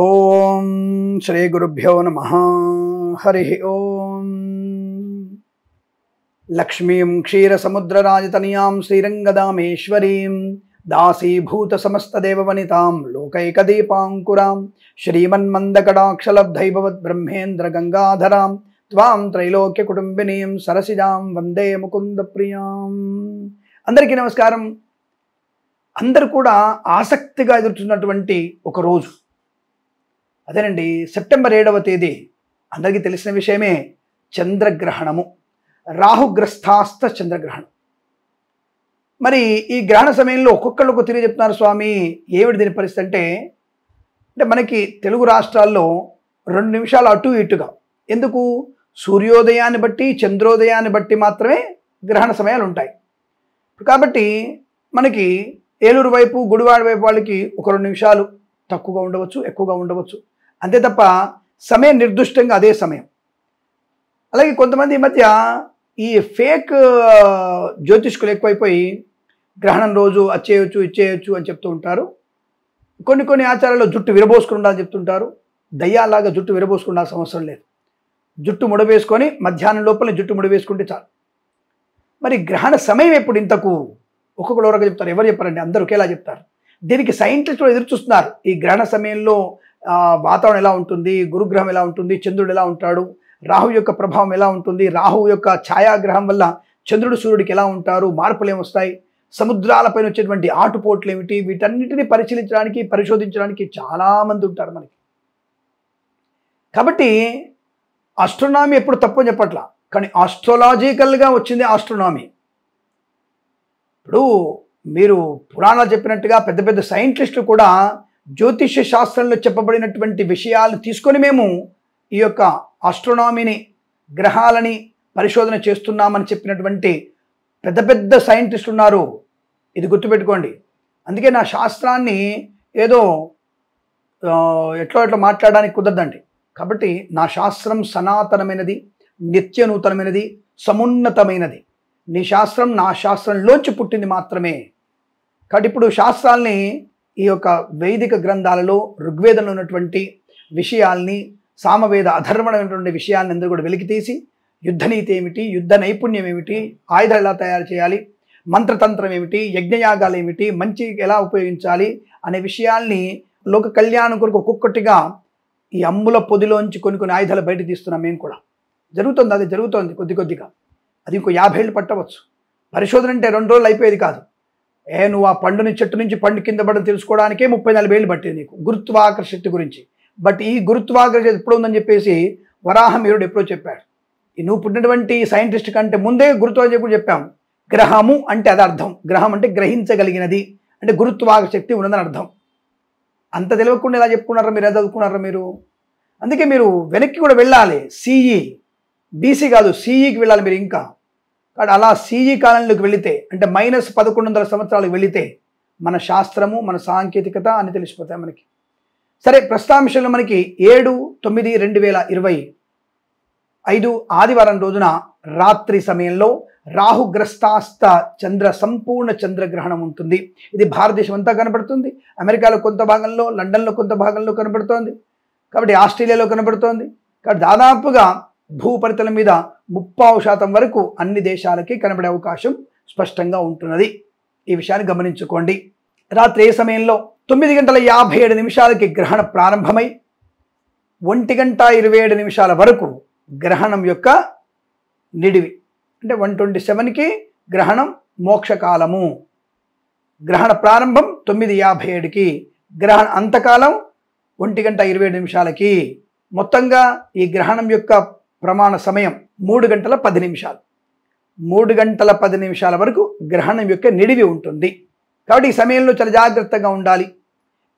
ఓం శ్రీ గురుభ్యో నమః. హరి ఓం. లక్ష్మీం క్షీరసముద్రరాజతనయాం శ్రీరంగదామేశ్వరీం దాసీభూత సమస్తదేవవనితాం లోకైకదీపాంకురాం శ్రీమన్మందకటాక్షలబ్ధైభవత్ బ్రహ్మేంద్ర గంగాధరాం త్వాం త్రైలోక్యకుటుంబినీం సరసిజాం వందే ముకుంద ప్రియాం. అందరికీ నమస్కారం. అందరూ కూడా ఆసక్తిగా ఎదుర్కొన్నటువంటి ఒక రోజు అదేనండి, సెప్టెంబర్ 7వ తేదీ. అందరికీ తెలిసిన విషయమే, చంద్రగ్రహణము, రాహుగ్రస్తాస్త చంద్రగ్రహణం. మరి ఈ గ్రహణ సమయంలో ఒక్కొక్కళ్ళు తిరిగి చెప్తున్నారు, స్వామి ఏమిటి దీని పరిస్థితి అంటే మనకి తెలుగు రాష్ట్రాల్లో 2 నిమిషాలు అటు ఇటుగా, ఎందుకు సూర్యోదయాన్ని బట్టి చంద్రోదయాన్ని బట్టి మాత్రమే గ్రహణ సమయాలు ఉంటాయి. కాబట్టి మనకి ఏలూరు వైపు గుడివాడ వైపు వాళ్ళకి ఒక 2 నిమిషాలు తక్కువగా ఉండవచ్చు, ఎక్కువగా ఉండవచ్చు, అంతే తప్ప సమయం నిర్దిష్టంగా అదే సమయం. అలాగే కొంతమంది ఈ మధ్య ఈ ఫేక్ జ్యోతిష్కులు ఎక్కువైపోయి గ్రహణం రోజు వచ్చేయచ్చు ఇచ్చేయచ్చు అని చెప్తూ ఉంటారు. కొన్ని ఆచారాల్లో జుట్టు విరబోసుకుని ఉండాలని చెప్తుంటారు. దయ్యాలాగా జుట్టు విరబోసుకుండాల్సిన అవసరం లేదు. జుట్టు ముడవేసుకొని మధ్యాహ్నం లోపల జుట్టు ముడవేసుకుంటే చాలు. మరి గ్రహణ సమయం ఎప్పుడు ఇంతకు ఒక్కొక్కరు ఎవరొక చెప్తారు. ఎవరు చెప్పారండి? అందరూ ఒకేలా చెప్తారు. దీనికి సైంటిస్టులు ఎదురు చూస్తున్నారు. ఈ గ్రహణ సమయంలో వాతావరణం ఎలా ఉంటుంది, గురుగ్రహం ఎలా ఉంటుంది, చంద్రుడు ఎలా ఉంటాడు, రాహు యొక్క ప్రభావం ఎలా ఉంటుంది, రాహు యొక్క ఛాయాగ్రహం వల్ల చంద్రుడు సూర్యుడికి ఎలా ఉంటారు, మార్పులు ఏమొస్తాయి, సముద్రాలపైన వచ్చేటువంటి ఆటుపోట్లు ఏమిటి, వీటన్నిటిని పరిశీలించడానికి పరిశోధించడానికి చాలామంది ఉంటారు మనకి. కాబట్టి ఆస్ట్రోనామీ ఎప్పుడు తప్పు చెప్పట్లా, కానీ ఆస్ట్రోలాజికల్గా వచ్చింది ఆస్ట్రోనామీ. ఇప్పుడు మీరు పురాణాలు చెప్పినట్టుగా పెద్ద పెద్ద సైంటిస్టులు కూడా జ్యోతిష్య శాస్త్రంలో చెప్పబడినటువంటి విషయాలు తీసుకొని మేము ఈ యొక్క ఆస్ట్రోనామీని, గ్రహాలని పరిశోధన చేస్తున్నామని చెప్పినటువంటి పెద్ద పెద్ద సైంటిస్టులు ఉన్నారు. ఇది గుర్తుపెట్టుకోండి. అందుకే నా శాస్త్రాన్ని ఏదో ఎట్లా మాట్లాడడానికి కుదరదండి. కాబట్టి నా శాస్త్రం సనాతనమైనది, నిత్య నూతనమైనది, సమున్నతమైనది. నీ శాస్త్రం నా శాస్త్రంలోంచి పుట్టింది మాత్రమే. కాబట్టి ఇప్పుడు శాస్త్రాల్ని ఈ యొక్క వైదిక గ్రంథాలలో ఋగ్వేదంలో ఉన్నటువంటి విషయాల్ని, సామవేద అధర్వణమైనటువంటి విషయాన్ని అందరూ కూడా వెలికి తీసి యుద్ధనీతి ఏమిటి, యుద్ధ నైపుణ్యం ఏమిటి, ఆయుధాలు ఎలా తయారు చేయాలి, మంత్రతంత్రం ఏమిటి, యజ్ఞయాగాలు ఏమిటి, మంచి ఎలా ఉపయోగించాలి అనే విషయాల్ని లోక కళ్యాణం కొరకు ఒక్కొక్కటిగా ఈ అమ్ముల పొదిలోంచి కొన్ని ఆయుధాలు బయట తీస్తున్నాం మేము కూడా. జరుగుతుంది, అది జరుగుతోంది కొద్దిగా. అది ఇంకో 50 ఏళ్ళు పట్టవచ్చు. పరిశోధన అంటే 2 రోజులు అయిపోయేది కాదు. నువ్వు ఆ పండుని చెట్టు నుంచి పండు కింద పడని తెలుసుకోవడానికే 30-40 ఏళ్ళు పట్టేది నీకు గురుత్వాకర్షణ శక్తి గురించి. బట్ ఈ గురుత్వాకర్షణ ఎప్పుడు ఉందని చెప్పేసి వరాహమీరుడు ఎప్పుడో చెప్పాడు. నువ్వు పుట్టినటువంటి సైంటిస్ట్ కంటే ముందే గురుత్వాకర్షణ కూడా చెప్పాం. గ్రహము అంటే అది అర్థం. గ్రహం అంటే గ్రహించగలిగినది, అంటే గురుత్వాకర్షణ శక్తి ఉన్నదని అర్థం. అంత తెలియకుండా ఎలా చెప్పుకున్నారా మీరు, ఎలా చదువుకున్నారా మీరు? అందుకే మీరు వెనక్కి కూడా వెళ్ళాలి. సిఈ, బీసీ కాదు, సిఈకి వెళ్ళాలి మీరు. ఇంకా కానీ అలా సిఈ కాలంలోకి వెళితే, అంటే -1100 సంవత్సరాలకు వెళితే మన శాస్త్రము, మన సాంకేతికత అని తెలిసిపోతాయి మనకి. సరే, ప్రస్తుతాంశంలో మనకి 7/9/2025 ఆదివారం రోజున రాత్రి సమయంలో రాహుగ్రస్తాస్త చంద్ర సంపూర్ణ చంద్రగ్రహణం ఉంటుంది. ఇది భారతదేశం అంతా కనబడుతుంది. అమెరికాలో కొంత భాగంలో, లండన్లో కొంత భాగంలో కనబడుతోంది. కాబట్టి ఆస్ట్రేలియాలో కనబడుతోంది. కాబట్టి దాదాపుగా భూపరితలం మీద 30% వరకు అన్ని దేశాలకి కనబడే అవకాశం స్పష్టంగా ఉంటున్నది. ఈ విషయాన్ని గమనించుకోండి. రాత్రి ఏ సమయంలో 9:57 గ్రహణ ప్రారంభమై 1:27 వరకు గ్రహణం యొక్క నిడివి, అంటే 127కి గ్రహణం మోక్షకాలము. గ్రహణ ప్రారంభం 9:57కి, గ్రహణ అంతకాలం 1:27. మొత్తంగా ఈ గ్రహణం యొక్క ప్రమాణ సమయం 3 గంటల 10 నిమిషాలు. 3 గంటల 10 నిమిషాల వరకు గ్రహణం యొక్క నిడివి ఉంటుంది. కాబట్టి ఈ సమయంలో చాలా జాగ్రత్తగా ఉండాలి.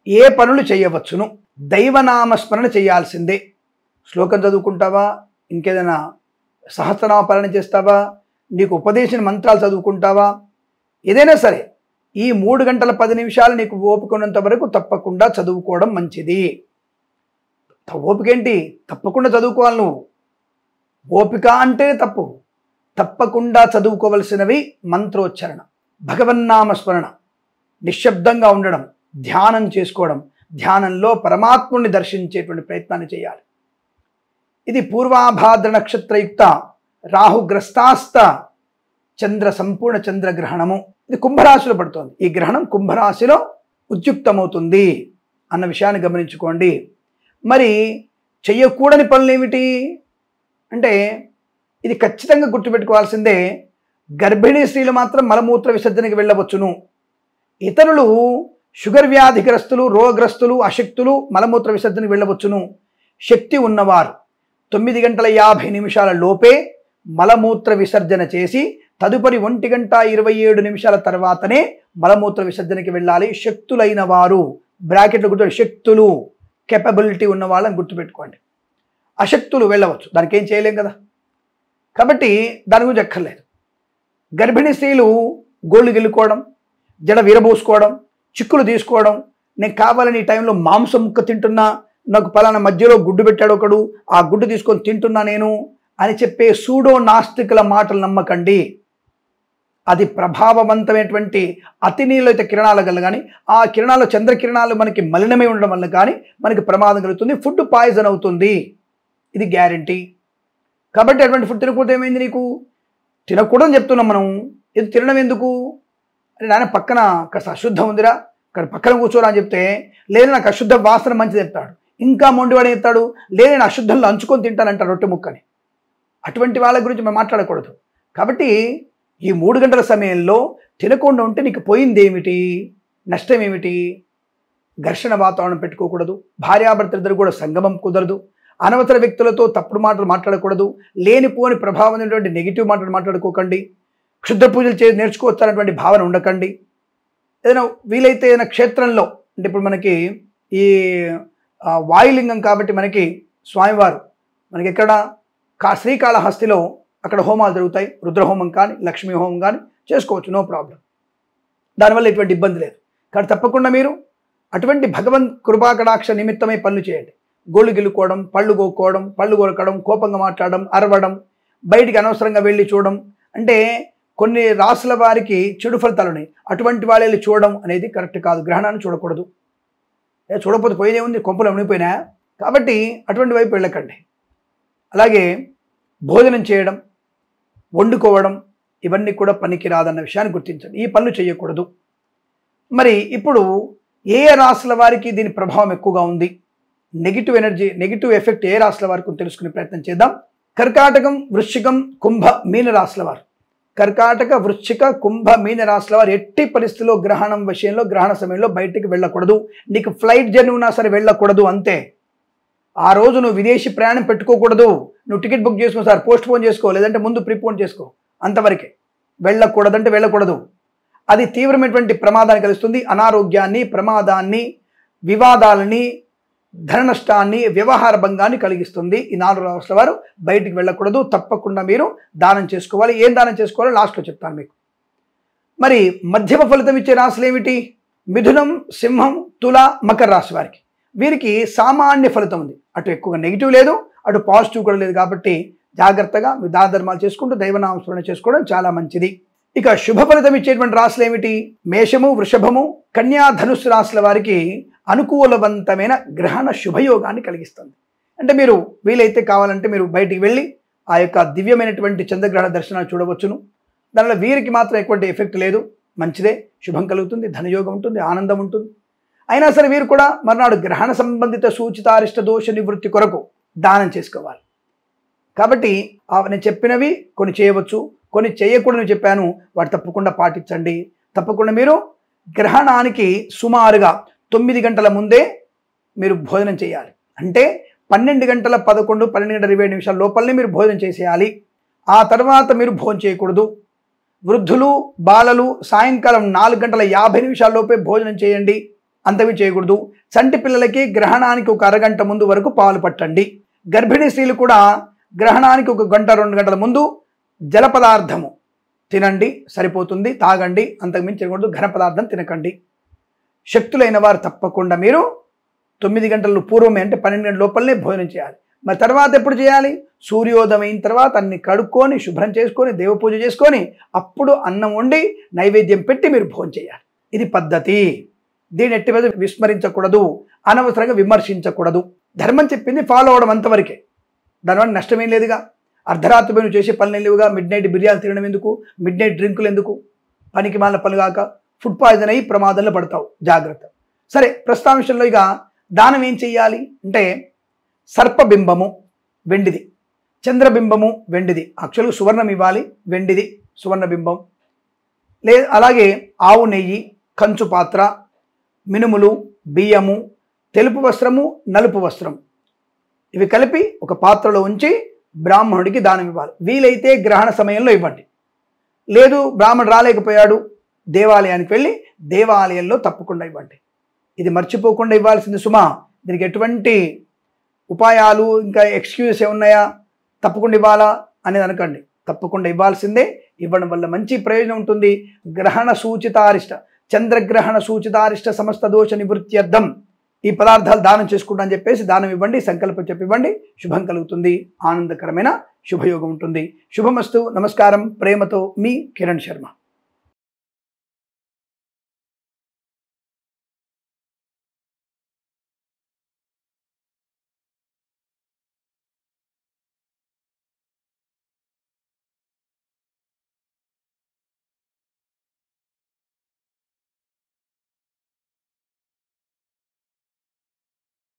ఏ పనులు చేయవచ్చును? దైవనామస్మరణ చేయాల్సిందే. శ్లోకం చదువుకుంటావా, ఇంకేదైనా సహస్రనామ పాలన చేస్తావా, నీకు ఉపదేశించిన మంత్రాలు చదువుకుంటావా, ఏదైనా సరే ఈ 3 గంటల 10 నిమిషాలు నీకు ఓపికన్నంత వరకు తప్పకుండా చదువుకోవడం మంచిది. ఓపిక ఏంటి? తప్పకుండా చదువుకోవాలి. నువ్వు ఓపిక అంటే తప్పకుండా చదువుకోవలసినవి మంత్రోచ్చరణ, భగవన్నామస్మరణ, నిశ్శబ్దంగా ఉండడం, ధ్యానం చేసుకోవడం, ధ్యానంలో పరమాత్ముని దర్శించేటువంటి ప్రయత్నాన్ని చేయాలి. ఇది పూర్వాభాద్ర నక్షత్రయుక్త రాహుగ్రస్తాస్త చంద్ర సంపూర్ణ చంద్రగ్రహణము. ఇది కుంభరాశిలో పడుతోంది. ఈ గ్రహణం కుంభరాశిలో ఉద్యుక్తమవుతుంది అన్న విషయాన్ని గమనించుకోండి. మరి చెయ్యకూడని పనులు ఏమిటి అంటే ఇది ఖచ్చితంగా గుర్తుపెట్టుకోవాల్సిందే. గర్భిణీ స్త్రీలు మాత్రం మలమూత్ర విసర్జనకి వెళ్ళవచ్చును. ఇతరులు షుగర్ వ్యాధిగ్రస్తులు, రోగగ్రస్తులు, అశక్తులు మలమూత్ర విసర్జనకి వెళ్ళవచ్చును. శక్తి ఉన్నవారు 9:50 లోపే మలమూత్ర విసర్జన చేసి తదుపరి 1:27 తర్వాతనే మలమూత్ర విసర్జనకి వెళ్ళాలి. శక్తులైన వారు బ్రాకెట్లు గుర్తు, శక్తులు కెపబిలిటీ ఉన్న వాళ్ళని గుర్తుపెట్టుకోండి. అశక్తులు వెళ్ళవచ్చు, దానికి ఏం చేయలేం కదా. కాబట్టి దాని గురించి అక్కర్లేదు. గర్భిణీ స్త్రీలు గోళ్ళు గిల్లుకోవడం, జడ విరబోసుకోవడం, చిక్కులు తీసుకోవడం, నేను కావాలని ఈ టైంలో మాంసం ముక్క తింటున్నా, నాకు పలానా మధ్యలో గుడ్డు పెట్టాడు ఒకడు, ఆ గుడ్డు తీసుకొని తింటున్నా నేను అని చెప్పే సూడో నాస్తికుల మాటలు నమ్మకండి. అది ప్రభావవంతమైనటువంటి అతినీలైతే కిరణాల వల్ల కానీ, ఆ కిరణాలు చంద్రకిరణాలు మనకి మలినమై ఉండడం వల్ల కానీ మనకి ప్రమాదం కలుగుతుంది. ఫుడ్ పాయిజన్ అవుతుంది, ఇది గ్యారంటీ. కాబట్టి అటువంటి ఫుడ్ తినకూడదు. ఏమైంది నీకు? తినకూడదని చెప్తున్నాం మనం, ఇది తినడం ఎందుకు అని నాయన పక్కన కాస్త అశుద్ధం ఉందిరా, అక్కడ పక్కన కూర్చోరా అని చెప్తే, లేదు నాకు అశుద్ధ వాసన మంచిది చెప్తాడు. ఇంకా మొండివాడు చెప్తాడు, లేదు నేను అశుద్ధంలో అంచుకొని తింటానంటాడు రొట్టె ముక్కని. అటువంటి వాళ్ళ గురించి మనం మాట్లాడకూడదు. కాబట్టి ఈ 3 గంటల సమయంలో తినకుండా ఉంటే నీకు పోయింది ఏమిటి, నష్టం ఏమిటి? ఘర్షణ వాతావరణం పెట్టుకోకూడదు. భార్యాభర్తలిద్దరు కూడా సంగమం కుదరదు. అనవసర వ్యక్తులతో తప్పుడు మాటలు మాట్లాడకూడదు. లేనిపోని ప్రభావమైనటువంటి నెగిటివ్ మాటలు మాట్లాడుకోకండి. క్షుద్ర పూజలు నేర్చుకోవచ్చన్నటువంటి భావన ఉండకండి. ఏదైనా వీలైతే ఏదైనా క్షేత్రంలో, అంటే ఇప్పుడు మనకి ఈ వాయులింగం కాబట్టి మనకి స్వామివారు మనకి ఎక్కడ శ్రీకాళహస్తిలో అక్కడ హోమాలు జరుగుతాయి. రుద్రహోమం కానీ లక్ష్మీ హోమం కానీ చేసుకోవచ్చు, నో ప్రాబ్లం. దానివల్ల ఎటువంటి ఇబ్బంది లేదు. కానీ తప్పకుండా మీరు అటువంటి భగవంత్ కృపాకటాక్ష నిమిత్తమై పనులు చేయండి. గోళ్ళు గిల్లుకోవడం, పళ్ళు గోక్కోవడం, పళ్ళు కొరకడం, కోపంగా మాట్లాడడం, అరవడం, బయటికి అనవసరంగా వెళ్ళి చూడడం, అంటే కొన్ని రాసుల వారికి చెడు ఫలితాలు ఉన్నాయి. అటువంటి వాళ్ళని చూడడం అనేది కరెక్ట్ కాదు. గ్రహణాన్ని చూడకూడదు. చూడకపోతే పోయేదే ఉంది, కొంపలు మునిగిపోయినా. కాబట్టి అటువంటి వైపు వెళ్ళకండి. అలాగే భోజనం చేయడం, వండుకోవడం ఇవన్నీ కూడా పనికిరాదన్న విషయాన్ని గుర్తించండి. ఈ పనులు చేయకూడదు. మరి ఇప్పుడు ఏ రాశుల వారికి దీని ప్రభావం ఎక్కువగా ఉంది, నెగిటివ్ ఎనర్జీ, నెగిటివ్ ఎఫెక్ట్ ఏ రాశుల వారికి తెలుసుకునే ప్రయత్నం చేద్దాం. కర్కాటకం, వృశ్చికం, కుంభ, మీన రాశుల వారు. కర్కాటక, వృశ్చిక, కుంభ, మీన రాశుల వారు ఎట్టి పరిస్థితుల్లో గ్రహణం విషయంలో, గ్రహణ సమయంలో బయటికి వెళ్ళకూడదు. నీకు ఫ్లైట్ జర్నీ ఉన్నా సరే వెళ్ళకూడదు, అంతే. ఆ రోజు నువ్వు విదేశీ ప్రయాణం పెట్టుకోకూడదు. నువ్వు టికెట్ బుక్ చేసుకో సార్, పోస్ట్ పోన్ చేసుకో, లేదంటే ముందు ప్రీపోన్ చేసుకో, అంతవరకే. వెళ్ళకూడదంటే వెళ్ళకూడదు. అది తీవ్రమైనటువంటి ప్రమాదాన్ని కలుస్తుంది. అనారోగ్యాన్ని, ప్రమాదాన్ని, వివాదాలని, ధన నష్టాన్ని, వ్యవహార భంగాన్ని కలిగిస్తుంది. ఈ 4 రాశుల వారు బయటికి వెళ్ళకూడదు. తప్పకుండా మీరు దానం చేసుకోవాలి. ఏం దానం చేసుకోవాలో లాస్ట్లో చెప్తాను మీకు. మరి మధ్యమ ఫలితం ఇచ్చే రాశులు ఏమిటి? మిథునం, సింహం, తుల, మకర రాశి వారికి. వీరికి సామాన్య ఫలితం ఉంది. అటు ఎక్కువగా నెగిటివ్ లేదు, అటు పాజిటివ్ కూడా లేదు. కాబట్టి జాగ్రత్తగా మీ దానధర్మాలు చేసుకుంటూ దైవనామస్మరణ చేసుకోవడం చాలా మంచిది. ఇక శుభ ఫలితం ఇచ్చేటువంటి రాశులు ఏమిటి? మేషము, వృషభము, కన్యా, ధనుస్సు రాశుల వారికి అనుకూలవంతమైన గ్రహణ శుభయోగాన్ని కలిగిస్తుంది. అంటే మీరు వీలైతే కావాలంటే మీరు బయటికి వెళ్ళి ఆ యొక్క దివ్యమైనటువంటి చంద్రగ్రహణ దర్శనాలు చూడవచ్చును. దానివల్ల వీరికి మాత్రం ఎటువంటి ఎఫెక్ట్ లేదు. మంచిదే, శుభం కలుగుతుంది, ధనయోగం ఉంటుంది, ఆనందం ఉంటుంది. అయినా సరే వీరు కూడా మర్నాడు గ్రహణ సంబంధిత సూచితారిష్ట దోష నివృత్తి కొరకు దానం చేసుకోవాలి. కాబట్టి నేను చెప్పినవి కొన్ని చేయవచ్చు, కొన్ని చేయకూడదని చెప్పాను. వాటి తప్పకుండా పాటించండి. తప్పకుండా మీరు గ్రహణానికి సుమారుగా 9 గంటల ముందే మీరు భోజనం చేయాలి. అంటే 12:27 లోపలనే మీరు భోజనం చేసేయాలి. ఆ తర్వాత మీరు భోజనం చేయకూడదు. వృద్ధులు, బాలలు సాయంకాలం 4:50 లోపే భోజనం చేయండి. అంతవి చేయకూడదు. చంటి పిల్లలకి గ్రహణానికి ఒక అరగంట ముందు వరకు పాలు పట్టండి. గర్భిణీ స్త్రీలు కూడా గ్రహణానికి 1 గంట 2 గంటల ముందు జల పదార్థము తినండి, సరిపోతుంది, తాగండి. అంతకుమించి తినకూడదు. ఘన పదార్థం తినకండి. శక్తులైన వారు తప్పకుండా మీరు 9 గంటల పూర్వమే, అంటే 12 గంటల లోపలనే భోజనం చేయాలి. మరి తర్వాత ఎప్పుడు చేయాలి? సూర్యోదయం అయిన తర్వాత అన్ని కడుక్కొని, శుభ్రం చేసుకొని, దేవపూజ చేసుకొని, అప్పుడు అన్నం వండి నైవేద్యం పెట్టి మీరు భోజనం చేయాలి. ఇది పద్ధతి. దీన్ని ఎట్టి మీద విస్మరించకూడదు, అనవసరంగా విమర్శించకూడదు. ధర్మం చెప్పింది ఫాలో అవడం అంతవరకే, దానివల్ల నష్టమేం లేదుగా. అర్ధరాత్రి నువ్వు చేసే పనులు లేవుగా. మిడ్ నైట్ బిర్యానీ తినడం ఎందుకు, మిడ్ నైట్ డ్రింకులు ఎందుకు, పనికి మాలిన పనులు కాక ఫుడ్ పాయిజన్ అయ్యి ప్రమాదంలో పడతావు, జాగ్రత్త. సరే, ప్రస్తావించడంలో ఇక దానం ఏం చెయ్యాలి అంటే, సర్పబింబము వెండిది, చంద్రబింబము వెండిది, యాక్చువల్గా సువర్ణం ఇవ్వాలి, వెండిది సువర్ణబింబం. అలాగే ఆవు నెయ్యి, కంచు పాత్ర, మినుములు, బియ్యము, తెలుపు వస్త్రము, నలుపు వస్త్రం, ఇవి కలిపి ఒక పాత్రలో ఉంచి బ్రాహ్మణుడికి దానం ఇవ్వాలి. వీలైతే గ్రహణ సమయంలో ఇవ్వండి. లేదు బ్రాహ్మణుడు రాలేకపోయాడు, దేవాలయానికి వెళ్ళి దేవాలయంలో తప్పకుండా ఇవ్వండి. ఇది మర్చిపోకుండా ఇవ్వాల్సింది సుమా. దీనికి ఎటువంటి ఉపాయాలు ఇంకా ఎక్స్క్యూజెస్ ఏమున్నాయా, తప్పకుండా ఇవ్వాలా అనేది అనకండి. తప్పకుండా ఇవ్వాల్సిందే. ఇవ్వడం వల్ల మంచి ప్రయోజనం ఉంటుంది. గ్రహణ సూచితారిష్ట, చంద్రగ్రహణ సూచితారిష్ట సమస్త దోష నివృత్త్యర్థం ఈ పదార్థాలు దానం చేసుకుంటా అని చెప్పేసి దానం ఇవ్వండి, సంకల్పం చెప్పివ్వండి. శుభం కలుగుతుంది, ఆనందకరమైన శుభయోగం ఉంటుంది. శుభమస్తు. నమస్కారం. ప్రేమతో మీ కిరణ్ శర్మ.